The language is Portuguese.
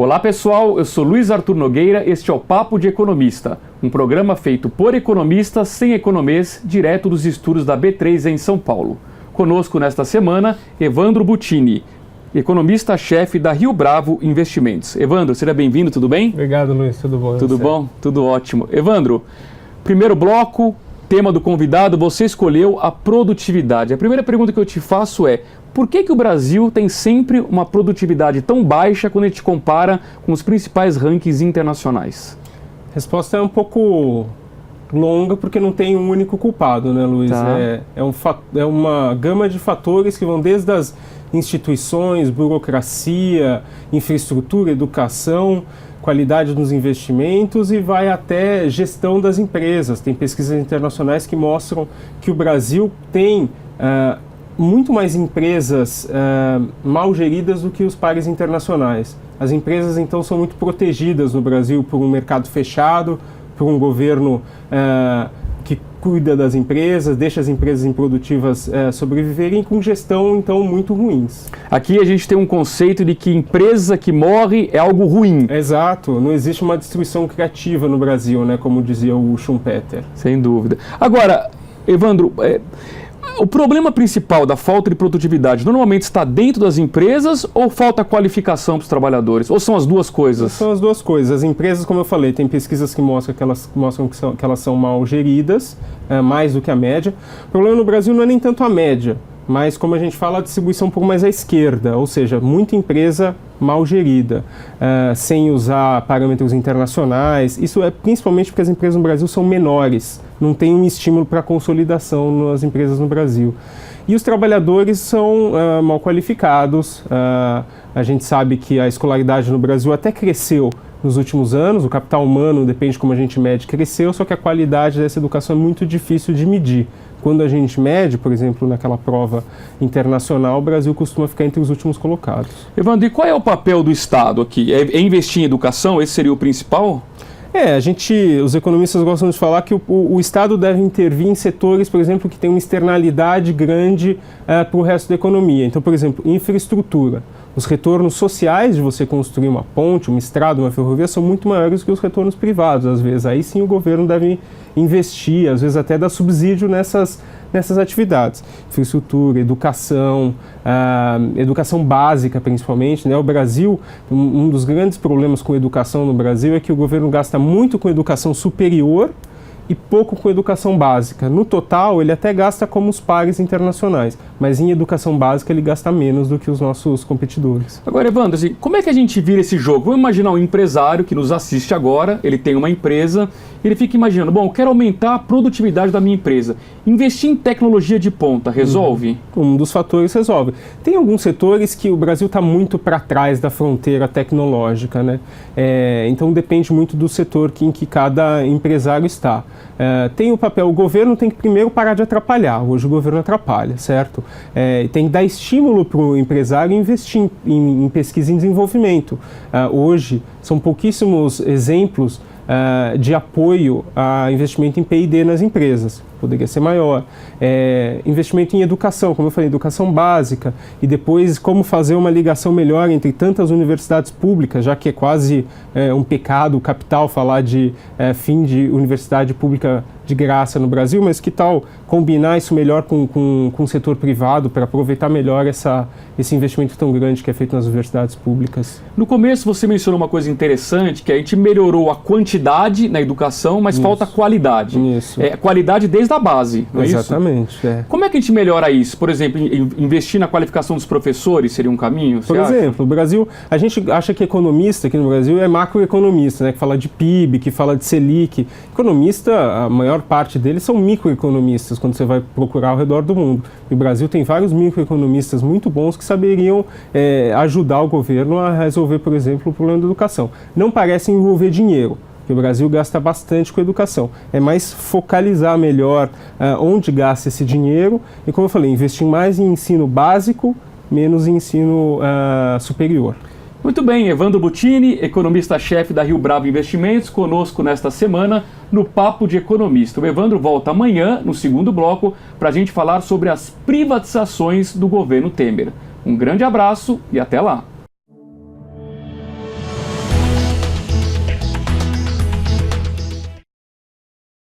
Olá pessoal, eu sou Luiz Arthur Nogueira, este é o Papo de Economista, um programa feito por economistas sem economês, direto dos estúdios da B3 em São Paulo. Conosco nesta semana, Evandro Buttini, economista-chefe da Rio Bravo Investimentos. Evandro, seja bem-vindo, tudo bem? Obrigado, Luiz, tudo bom? Tudo bom? Tudo ótimo. Evandro, primeiro bloco, tema do convidado, você escolheu a produtividade. A primeira pergunta que eu te faço é: por que o Brasil tem sempre uma produtividade tão baixa quando a gente compara com os principais rankings internacionais? A resposta é um pouco longa porque não tem um único culpado, né, Luiz? Tá. É uma gama de fatores que vão desde as instituições, burocracia, infraestrutura, educação, qualidade dos investimentos e vai até gestão das empresas. Tem pesquisas internacionais que mostram que o Brasil tem muito mais empresas mal geridas do que os pares internacionais. As empresas, então, são muito protegidas no Brasil por um mercado fechado, por um governo que cuida das empresas, deixa as empresas improdutivas sobreviverem, com gestão, então, muito ruins. Aqui a gente tem um conceito de que empresa que morre é algo ruim. Exato, não existe uma destruição criativa no Brasil, né, como dizia o Schumpeter. Sem dúvida. Agora, Evandro, o problema principal da falta de produtividade normalmente está dentro das empresas ou falta qualificação para os trabalhadores? Ou são as duas coisas? São as duas coisas. As empresas, como eu falei, tem pesquisas que mostram que elas são mal geridas, mais do que a média. O problema no Brasil não é nem tanto a média, mas, como a gente fala, a distribuição um pouco mais à esquerda, ou seja, muita empresa mal gerida, sem usar parâmetros internacionais. Isso é principalmente porque as empresas no Brasil são menores, não tem um estímulo para consolidação nas empresas no Brasil. E os trabalhadores são mal qualificados. A gente sabe que a escolaridade no Brasil até cresceu nos últimos anos, o capital humano, depende de como a gente mede, cresceu, só que a qualidade dessa educação é muito difícil de medir. Quando a gente mede, por exemplo, naquela prova internacional, o Brasil costuma ficar entre os últimos colocados. Evandro, e qual é o papel do Estado aqui? É investir em educação? Esse seria o principal? Os economistas gostam de falar que o Estado deve intervir em setores, por exemplo, que tem uma externalidade grande para o resto da economia. Então, por exemplo, infraestrutura. Os retornos sociais de você construir uma ponte, uma estrada, uma ferrovia são muito maiores que os retornos privados, às vezes. Aí sim o governo deve investir, às vezes até dar subsídio nessas atividades. Infraestrutura, educação, educação básica principalmente, né? O Brasil, um dos grandes problemas com a educação no Brasil é que o governo gasta muito com educação superior e pouco com educação básica. No total, ele até gasta como os pares internacionais, mas em educação básica ele gasta menos do que os nossos competidores. Agora, Evandro, assim, como é que a gente vira esse jogo? Vamos imaginar um empresário que nos assiste agora, ele tem uma empresa, ele fica imaginando, bom, eu quero aumentar a produtividade da minha empresa. Investir em tecnologia de ponta, resolve? Um dos fatores resolve. Tem alguns setores que o Brasil está muito para trás da fronteira tecnológica, né? Então depende muito do setor em que cada empresário está. Tem o papel, o governo tem que primeiro parar de atrapalhar. Hoje o governo atrapalha, certo? Tem que dar estímulo para o empresário investir em pesquisa e desenvolvimento. Hoje são pouquíssimos exemplos de apoio a investimento em P&D nas empresas. Poderia ser maior. Investimento em educação, como eu falei, educação básica, e depois como fazer uma ligação melhor entre tantas universidades públicas, já que é quase um pecado capital falar de fim de universidade pública de graça no Brasil, mas que tal combinar isso melhor com o setor privado para aproveitar melhor esse investimento tão grande que é feito nas universidades públicas? No começo você mencionou uma coisa interessante, que a gente melhorou a quantidade na educação, mas falta qualidade. Isso. Qualidade desde a base, não é isso? Exatamente. Como é que a gente melhora isso? Por exemplo, investir na qualificação dos professores seria um caminho? Por exemplo, o Brasil, a gente acha que economista aqui no Brasil é macroeconomista, né, que fala de PIB, que fala de Selic. Economista, a maior parte deles são microeconomistas, quando você vai procurar ao redor do mundo. E o Brasil tem vários microeconomistas muito bons que saberiam ajudar o governo a resolver, por exemplo, o problema da educação. Não parece envolver dinheiro, porque o Brasil gasta bastante com educação. É mais focalizar melhor onde gasta esse dinheiro e, como eu falei, investir mais em ensino básico, menos em ensino superior. Muito bem, Evandro Buttini, economista-chefe da Rio Bravo Investimentos, conosco nesta semana no Papo de Economista. O Evandro volta amanhã, no segundo bloco, para a gente falar sobre as privatizações do governo Temer. Um grande abraço e até lá!